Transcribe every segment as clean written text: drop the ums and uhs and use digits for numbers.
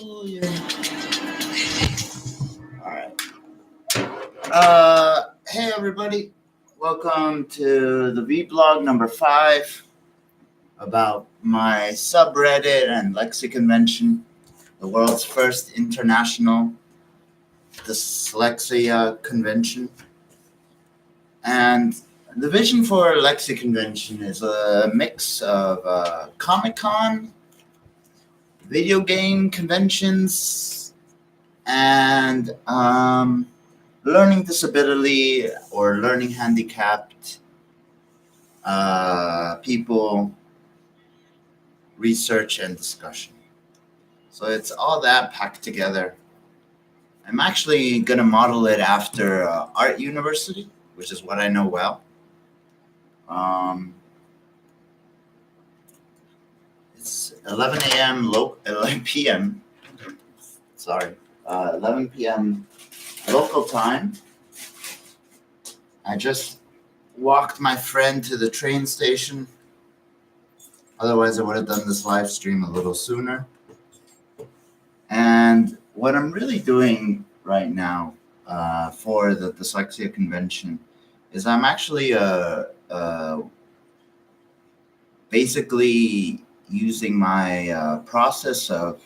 Hallelujah. All right. Hey everybody. Welcome to the Vblog number 5 about my subreddit and LexiConvention, the world's first international dyslexia convention. And the vision for LexiConvention is a mix of Comic-Con, video game conventions, and learning disability or learning handicapped people research and discussion. So it's all that packed together. I'm actually going to model it after Art University, which is what I know well. It's 11 a.m. 11 p.m. Sorry, 11 p.m. local time. I just walked my friend to the train station. Otherwise, I would have done this live stream a little sooner. And what I'm really doing right now for the dyslexia convention is I'm actually basically using my process of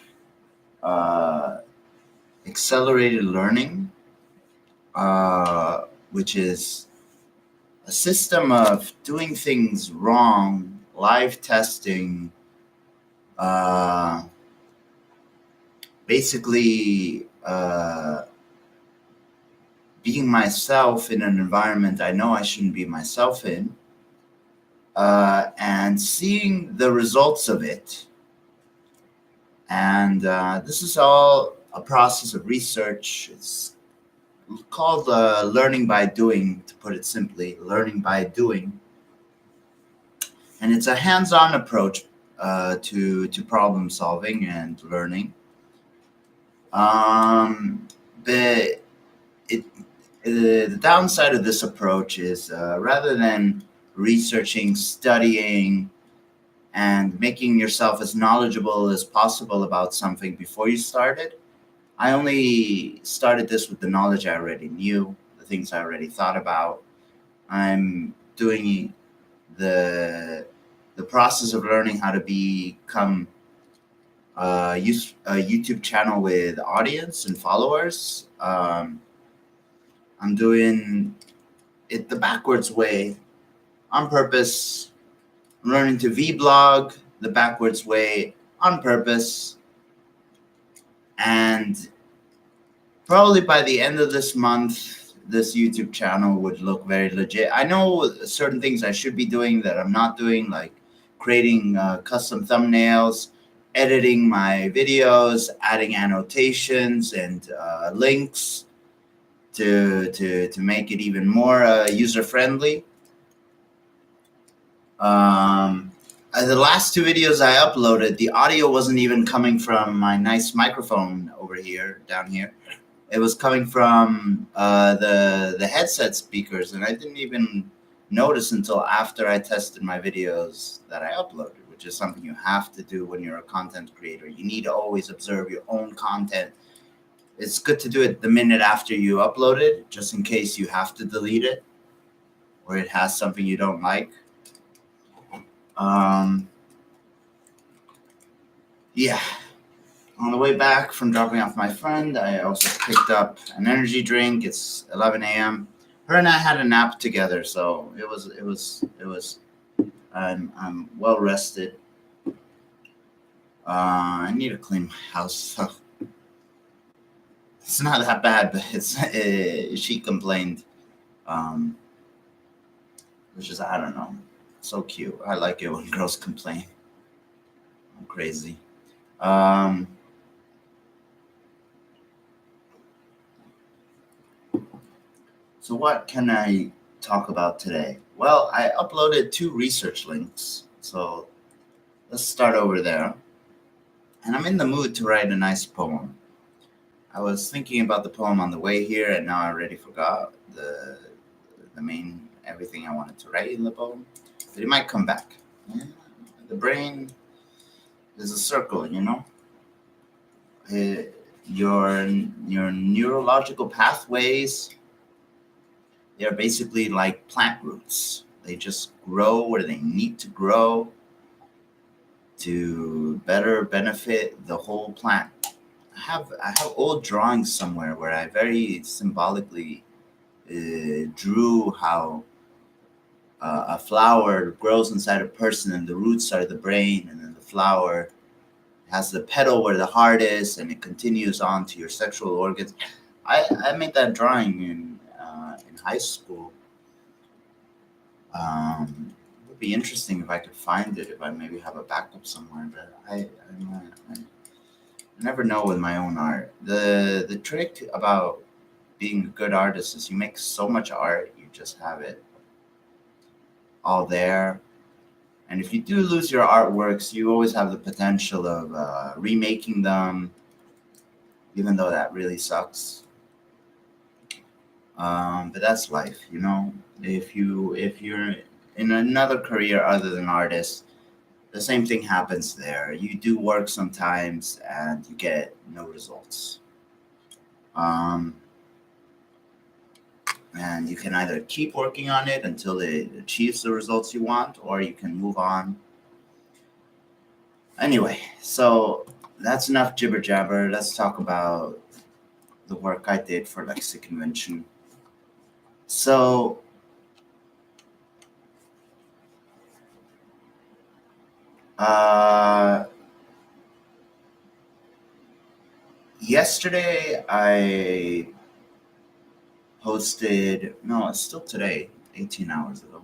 accelerated learning, which is a system of doing things wrong, live testing, basically being myself in an environment I know I shouldn't be myself in, and seeing the results of it. And this is all a process of research. It's called learning by doing, to put it simply, learning by doing. And it's a hands-on approach to problem solving and learning. The downside of this approach is rather than researching, studying, and making yourself as knowledgeable as possible about something before you started, I only started this with the knowledge I already knew, the things I already thought about. I'm doing the process of learning how to become a YouTube channel with audience and followers. I'm doing it the backwards way on purpose. I'm learning to vblog the backwards way on purpose. And probably by the end of this month, this YouTube channel would look very legit. I know certain things I should be doing that I'm not doing, like creating custom thumbnails, editing my videos, adding annotations and links to make it even more user-friendly. The last 2 videos I uploaded, the audio wasn't even coming from my nice microphone over here, down here. It was coming from the headset speakers, and I didn't even notice until after I tested my videos that I uploaded, which is something you have to do when you're a content creator. You need to always observe your own content. It's good to do it the minute after you upload it, just in case you have to delete it or it has something you don't like. Yeah. On the way back from dropping off my friend, I also picked up an energy drink. It's 11 a.m. Her and I had a nap together, so it was. I'm well rested. I need to clean my house, so it's not that bad. But she complained, which is, I don't know, so cute. I like it when girls complain. I'm crazy. So what can I talk about today? Well, I uploaded 2 research links, so let's start over there. And I'm in the mood to write a nice poem. I was thinking about the poem on the way here, and now I already forgot the main, everything I wanted to write in the poem. But it might come back. Yeah. The brain is a circle, you know? uh, your neurological pathways, they're basically like plant roots. They just grow where they need to grow to better benefit the whole plant. I have old drawings somewhere where I very symbolically drew how a flower grows inside a person, and the roots are the brain, and then the flower has the petal where the heart is, and it continues on to your sexual organs. I made that drawing in high school. It would be interesting if I could find it, if I maybe have a backup somewhere, but I never know with my own art. The trick about being a good artist is you make so much art, you just have it all there. And if you do lose your artworks, you always have the potential of remaking them, even though that really sucks. But that's life, you know. If you're in another career other than artist, the same thing happens there. You do work sometimes and you get no results. And you can either keep working on it until it achieves the results you want, or you can move on. Anyway, so that's enough jibber jabber. Let's talk about the work I did for LexiConvention. So, yesterday I posted, no, it's still today, 18 hours ago,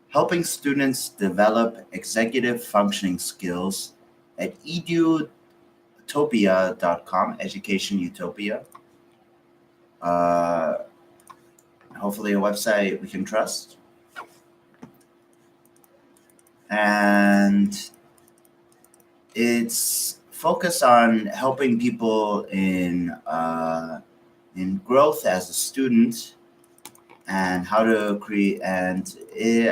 helping students develop executive functioning skills at edutopia.com, Education Utopia. Hopefully a website we can trust. And it's focused on helping people in growth as a student and how to create. And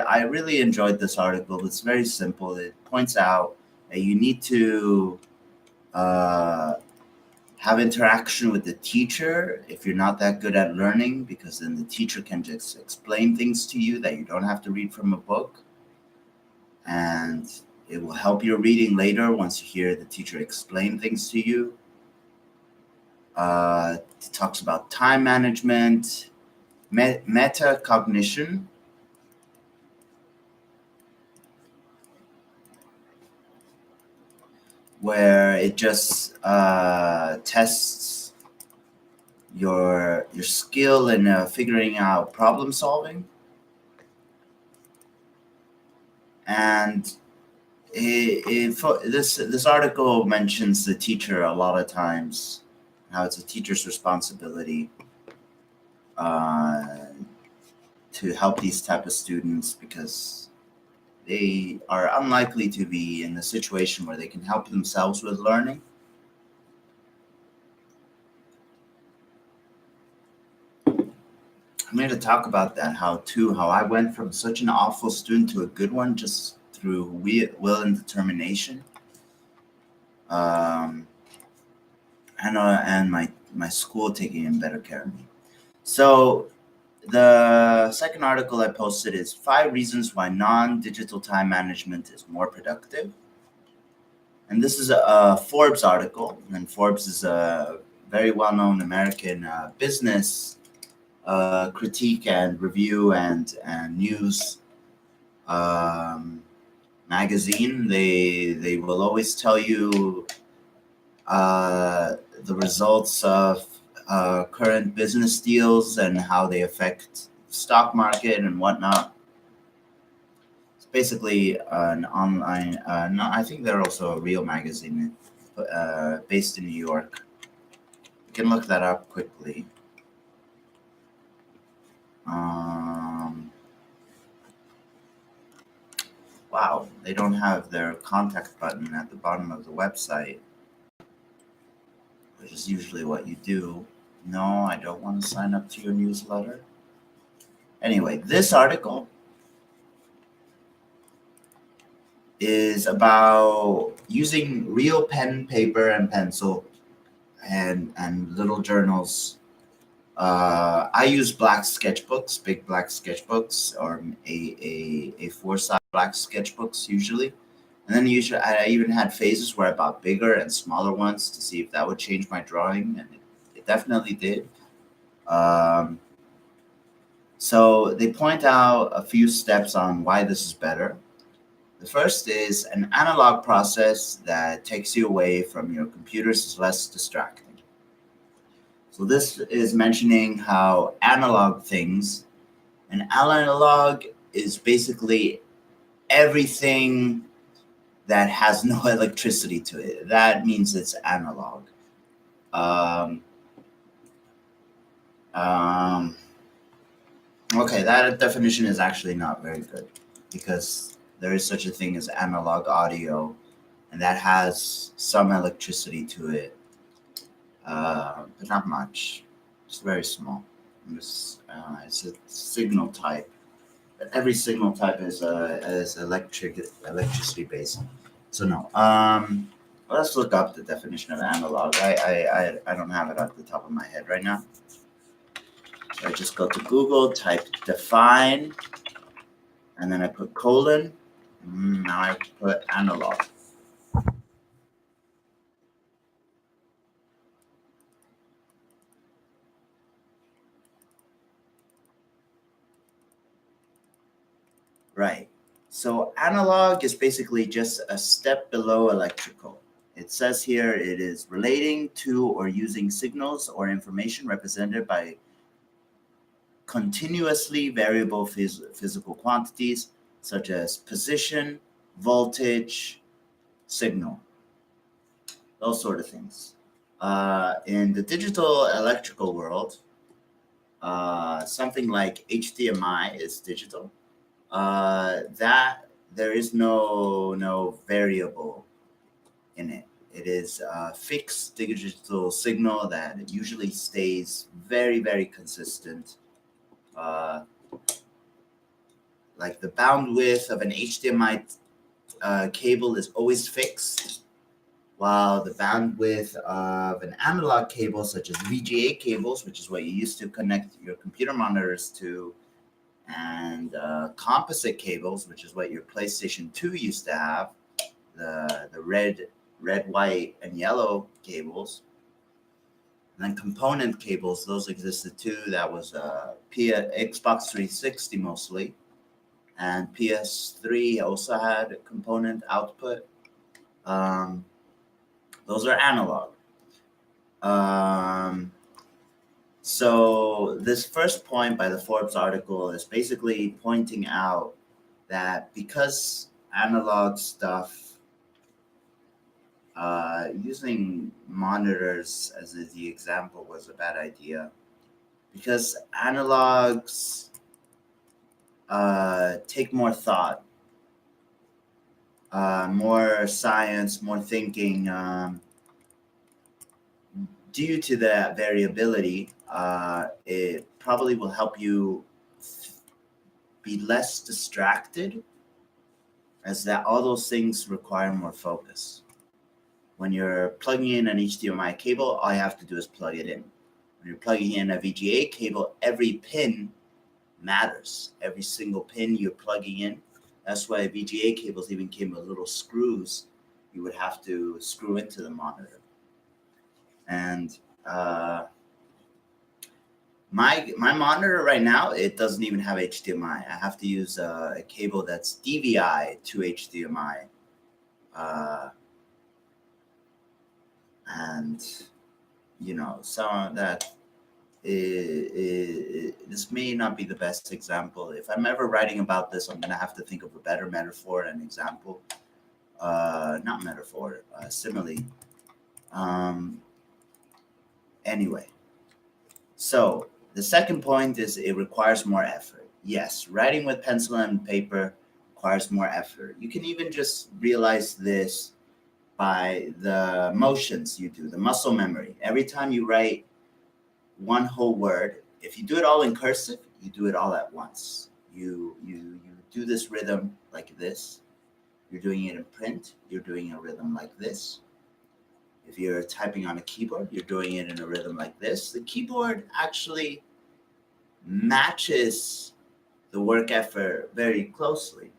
I really enjoyed this article. It's very simple. It points out that you need to have interaction with the teacher if you're not that good at learning, because then the teacher can just explain things to you that you don't have to read from a book. And it will help your reading later once you hear the teacher explain things to you. It talks about time management, metacognition, where it just tests your skill in figuring out problem solving. And this article mentions the teacher a lot of times, how it's a teacher's responsibility to help these type of students, because they are unlikely to be in a situation where they can help themselves with learning. I'm here to talk about that, how I went from such an awful student to a good one just through will and determination. And my school taking better care of me. So the second article I posted is 5 reasons why non-digital time management is more productive. And this is a Forbes article, and Forbes is a very well-known American business critique and review and news magazine. They will always tell you the results of current business deals and how they affect the stock market and whatnot. It's basically an online, no, I think they're also a real magazine based in New York. You can look that up quickly. Wow, they don't have their contact button at the bottom of the website, which is usually what you do. No, I don't want to sign up to your newsletter. Anyway, this article is about using real pen, paper, and pencil and little journals. I use black sketchbooks, big black sketchbooks, or a 4-size black sketchbooks usually. And then usually I even had phases where I bought bigger and smaller ones to see if that would change my drawing, and it definitely did. Um, so they point out a few steps on why this is better. The first is an analog process that takes you away from your computers is less distracting. So this is mentioning how analog things, an analog is basically everything that has no electricity to it. That means it's analog. Um, um, okay, that definition is actually not very good because there is such a thing as analog audio, and that has some electricity to it, but not much. It's very small. It's a signal type. But every signal type is electricity based. So no. Let's look up the definition of analog. I don't have it at the top of my head right now. So I just go to Google, type define, and then I put colon. Now I put analog. Right. So analog is basically just a step below electrical. It says here it is relating to or using signals or information represented by continuously variable physical quantities such as position, voltage, signal, those sort of things. In the digital electrical world, something like HDMI is digital. That there is no variable in it. It is a fixed digital signal that usually stays very consistent. Uh, like the bandwidth of an HDMI cable is always fixed, while the bandwidth of an analog cable, such as VGA cables, which is what you used to connect your computer monitors to, and composite cables, which is what your PlayStation 2 used to have, the red, white, and yellow cables. And then component cables, those existed too. That was Xbox 360 mostly. And PS3 also had component output. Those are analog. So this first point by the Forbes article is basically pointing out that because analog stuff, using monitors as the example was a bad idea, because analogs take more thought, more science, more thinking. Due to that variability, it probably will help you be less distracted, as that all those things require more focus. When you're plugging in an HDMI cable, all you have to do is plug it in. When you're plugging in a VGA cable, every pin matters. Every single pin you're plugging in. That's why VGA cables even came with little screws you would have to screw into the monitor. And my monitor right now, it doesn't even have HDMI. I have to use a cable that's DVI to HDMI. And some of that this may not be the best example. If I'm ever writing about this, I'm going to have to think of a better metaphor and example. Not metaphor, simile. Anyway, so the second point is it requires more effort. Yes, writing with pencil and paper requires more effort. You can even just realize this by the motions you do, the muscle memory. Every time you write one whole word, if you do it all in cursive, you do it all at once. You do this rhythm like this. You're doing it in print. You're doing a rhythm like this. If you're typing on a keyboard, you're doing it in a rhythm like this. The keyboard actually matches the work effort very closely.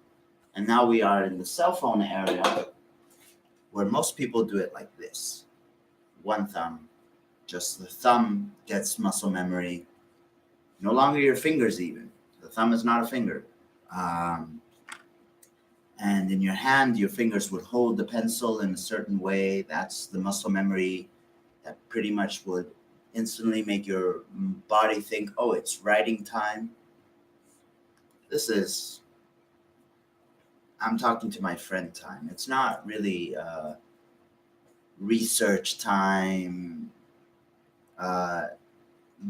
And now we are in the cell phone area where most people do it like this. One thumb, just the thumb gets muscle memory. No longer your fingers even. The thumb is not a finger. Um, and in your hand, your fingers would hold the pencil in a certain way. That's the muscle memory that pretty much would instantly make your body think, oh, it's writing time. This is, I'm talking to my friend time. It's not really research time, uh,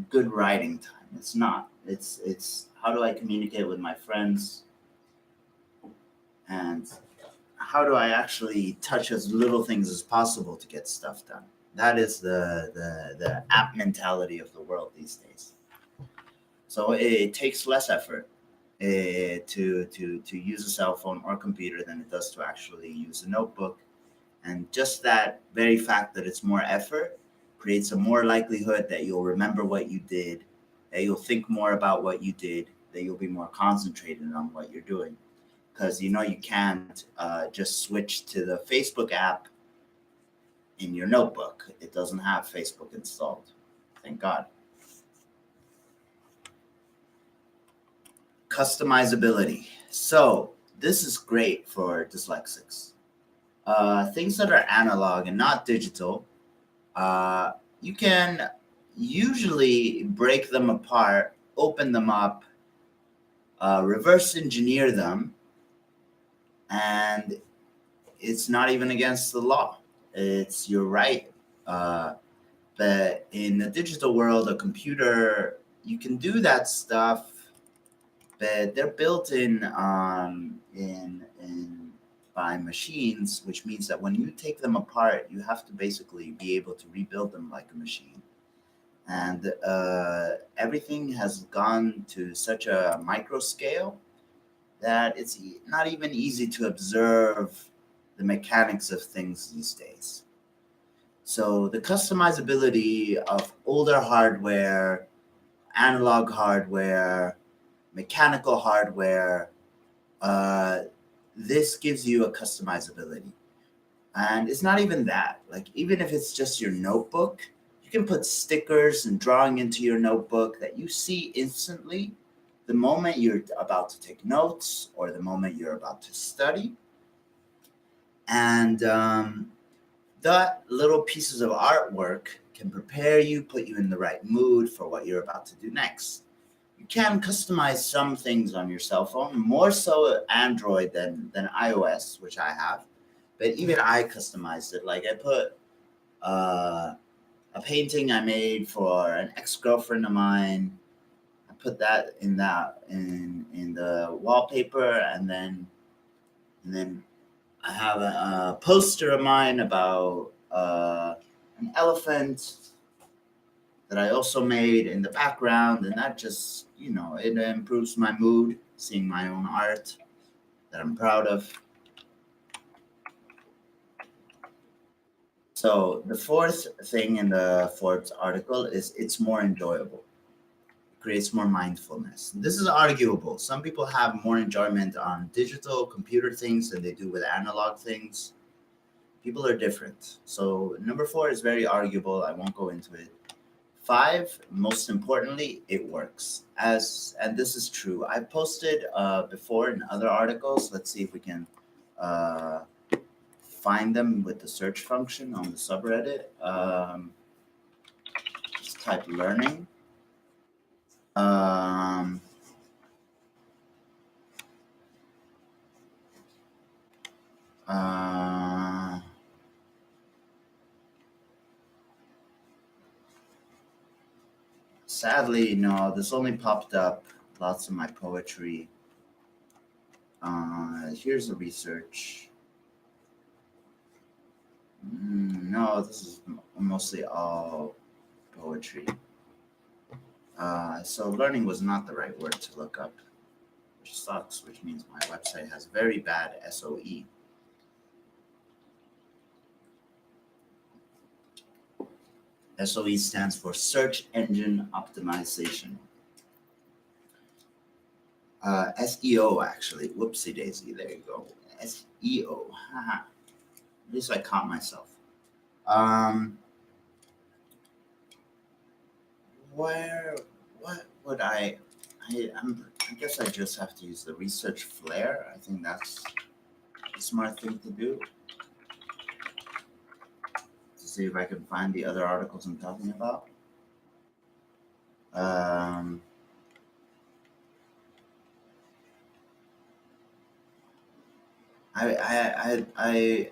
good writing time. It's not. It's how do I communicate with my friends, and how do I actually touch as little things as possible to get stuff done. That is the app mentality of the world these days. So it takes less effort to use a cell phone or computer than it does to actually use a notebook. And just that very fact that it's more effort creates a more likelihood that you'll remember what you did, that you'll think more about what you did, that you'll be more concentrated on what you're doing. Because you can't just switch to the Facebook app in your notebook. It doesn't have Facebook installed. Thank God. Customizability. So this is great for dyslexics. Things that are analog and not digital, you can usually break them apart, open them up, reverse engineer them, and it's not even against the law. It's your right. But in the digital world, a computer, you can do that stuff, but they're built in by machines, which means that when you take them apart, you have to basically be able to rebuild them like a machine. And everything has gone to such a micro scale that it's not even easy to observe the mechanics of things these days. So the customizability of older hardware, analog hardware, mechanical hardware, this gives you a customizability. And it's not even that. Like, even if it's just your notebook, you can put stickers and drawing into your notebook that you see instantly the moment you're about to take notes or the moment you're about to study. And that little pieces of artwork can prepare you, put you in the right mood for what you're about to do next. You can customize some things on your cell phone, more so Android than iOS, which I have. But even I customized it. Like, I put a painting I made for an ex-girlfriend of mine. I put that in the wallpaper, and then I have a poster of mine about an elephant that I also made in the background, and that just, it improves my mood, seeing my own art that I'm proud of. So the fourth thing in the Forbes article is it's more enjoyable. It creates more mindfulness. This is arguable. Some people have more enjoyment on digital computer things than they do with analog things. People are different. So number 4 is very arguable. I won't go into it. 5, most importantly, it works. And this is true. I posted before in other articles. Let's see if we can find them with the search function on the subreddit. Just type learning. Sadly, no, this only popped up lots of my poetry. Here's the research. No, this is mostly all poetry. So learning was not the right word to look up, which sucks, which means my website has very bad SOE. SOE stands for Search Engine Optimization. SEO, actually. Whoopsie daisy. There you go. SEO. Haha. At least I caught myself. What would I guess I just have to use the research flare. I think that's a smart thing to do. To see if I can find the other articles I'm talking about.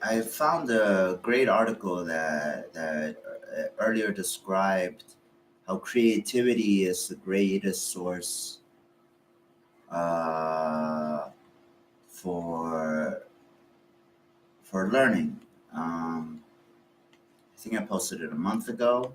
I found a great article that earlier described how creativity is the greatest source for learning. I think I posted it a month ago.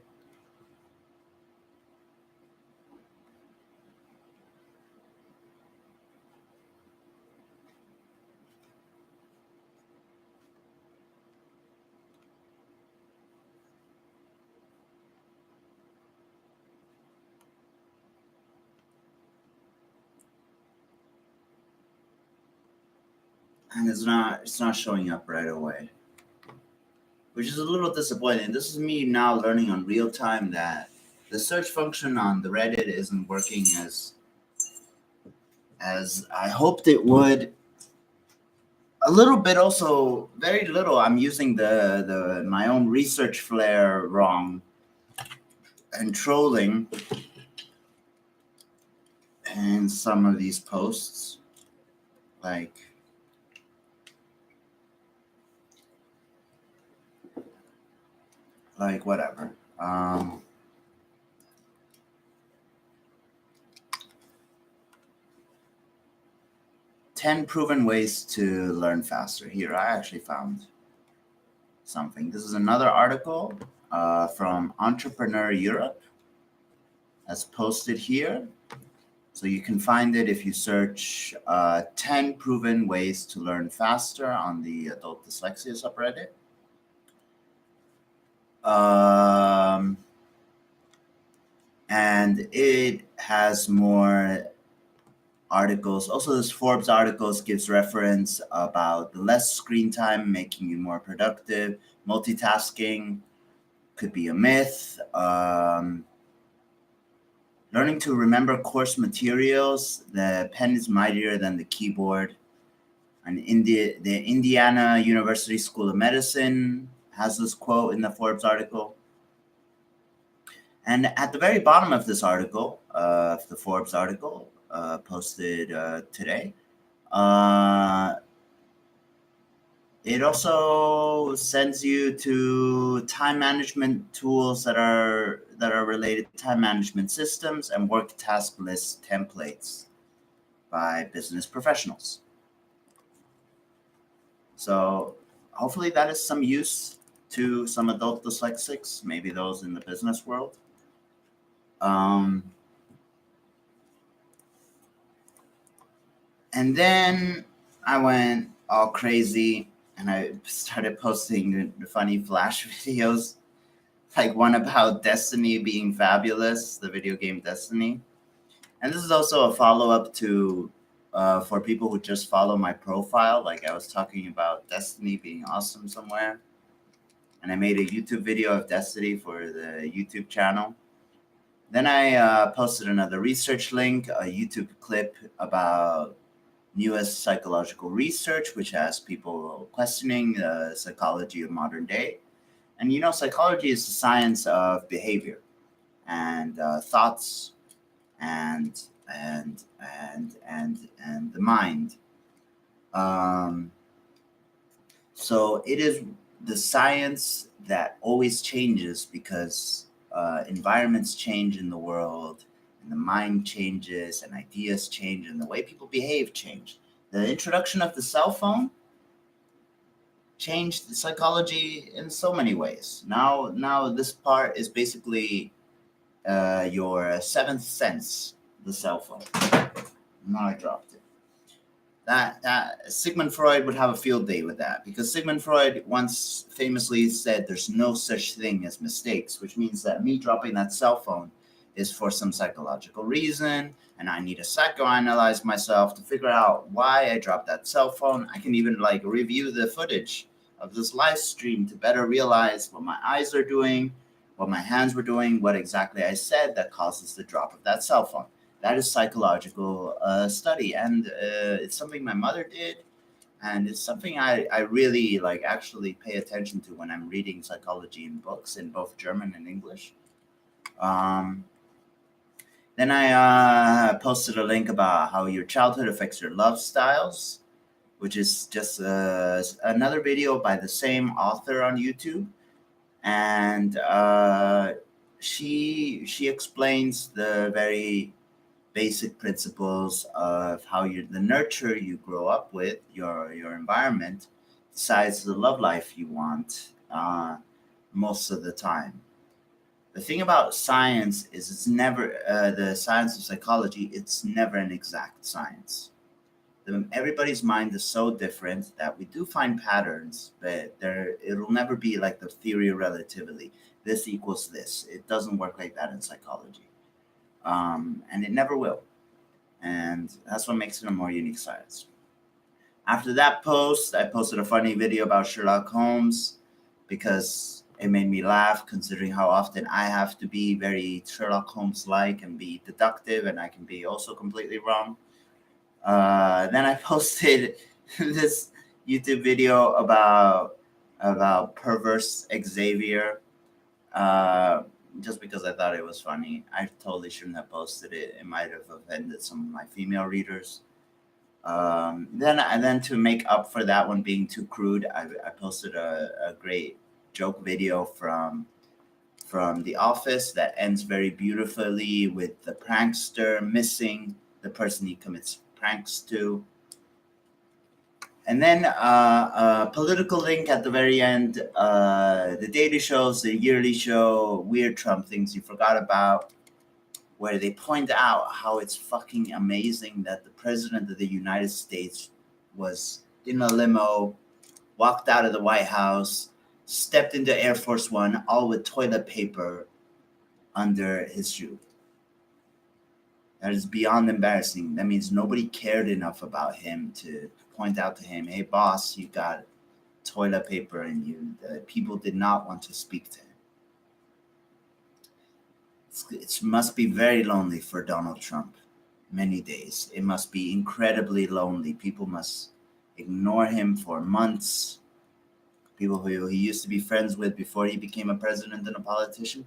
And it's not showing up right away, which is a little disappointing. This is me now learning on real time that the search function on the Reddit isn't working as I hoped it would. A little bit, also very little. I'm using the my own research flare wrong and trolling in some of these posts, like whatever. 10 proven ways to learn faster. Here, I actually found something. This is another article from Entrepreneur Europe that's posted here. So you can find it if you search 10 proven ways to learn faster on the adult dyslexia subreddit. And it has more articles. Also, this Forbes articles gives reference about the less screen time making you more productive. Multitasking could be a myth. Learning to remember course materials. The pen is mightier than the keyboard. And the Indiana University School of Medicine has this quote in the Forbes article. And at the very bottom of this article, the Forbes article posted today, it also sends you to time management tools that are related to time management systems and work task list templates by business professionals. So hopefully that is some use to some adult dyslexics, maybe those in the business world. And then I went all crazy and I started posting the funny Flash videos, like one about Destiny being fabulous, the video game Destiny. And this is also a follow-up to for people who just follow my profile. Like I was talking about Destiny being awesome somewhere. And I made a YouTube video of Destiny for the YouTube channel. Then I posted another research link, a YouTube clip about newest psychological research, which has people questioning the psychology of modern day. And psychology is the science of behavior and thoughts and the mind. So it is the science that always changes because environments change in the world, and the mind changes, and ideas change, and the way people behave change. The introduction of the cell phone changed the psychology in so many ways. Now this part is basically your seventh sense, the cell phone. Now I dropped it. that Sigmund Freud would have a field day with that, because Sigmund Freud once famously said there's no such thing as mistakes, which means that me dropping that cell phone is for some psychological reason, and I need to psychoanalyze myself to figure out why I dropped that cell phone. I can even like review the footage of this live stream to better realize what my eyes are doing, what my hands were doing, what exactly I said that causes the drop of that cell phone. That is psychological study, and it's something my mother did, and it's something I really like actually pay attention to when I'm reading psychology in books in both German and English. Then I posted a link about how your childhood affects your love styles, which is just another video by the same author on YouTube, and she explains the very basic principles of how the nurture you grow up with, your environment, decides the love life you want most of the time. The thing about science is it's never the science of psychology. It's never an exact science. Everybody's mind is so different that we do find patterns, but it'll never be like the theory of relativity. This equals this. It doesn't work like that in psychology, and it never will. And that's what makes it a more unique science. After that post, I posted a funny video about Sherlock Holmes because it made me laugh, considering how often I have to be very Sherlock Holmes-like and be deductive, and I can be also completely wrong. Then I posted this YouTube video about perverse Xavier, just because I thought it was funny. I totally shouldn't have posted it. It might have offended some of my female readers. Then to make up for that one being too crude, I posted a great joke video from The Office that ends very beautifully with the prankster missing the person he commits pranks to. And then a political link at the very end. The Daily Show's The Yearly Show, Weird Trump Things You Forgot About, where they point out how it's fucking amazing that the president of the United States was in a limo, walked out of the White House, stepped into Air Force One, all with toilet paper under his shoe. That is beyond embarrassing. That means nobody cared enough about him to point out to him, hey, boss, you got toilet paper, and people did not want to speak to him. It must be very lonely for Donald Trump. Many days. It must be incredibly lonely. People must ignore him for months. People who he used to be friends with before he became a president and a politician.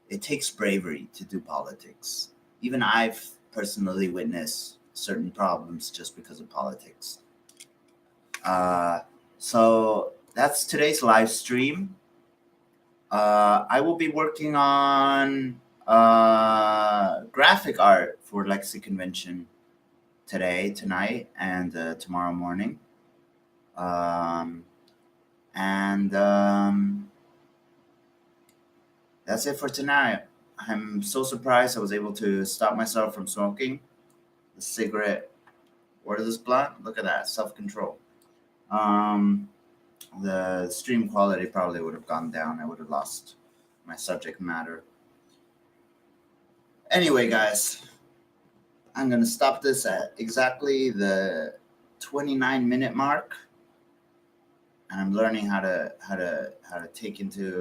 It takes bravery to do politics. Even I've personally witnessed certain problems just because of politics. So that's today's live stream. I will be working on graphic art for LexiConvention tonight, and tomorrow morning. That's it for tonight. I'm so surprised I was able to stop myself from smoking the cigarette or this blunt. Look at that, self-control. The stream quality probably would have gone down. I would have lost my subject matter. Anyway, guys, I'm gonna stop this at exactly the 29-minute mark, and I'm learning how to take into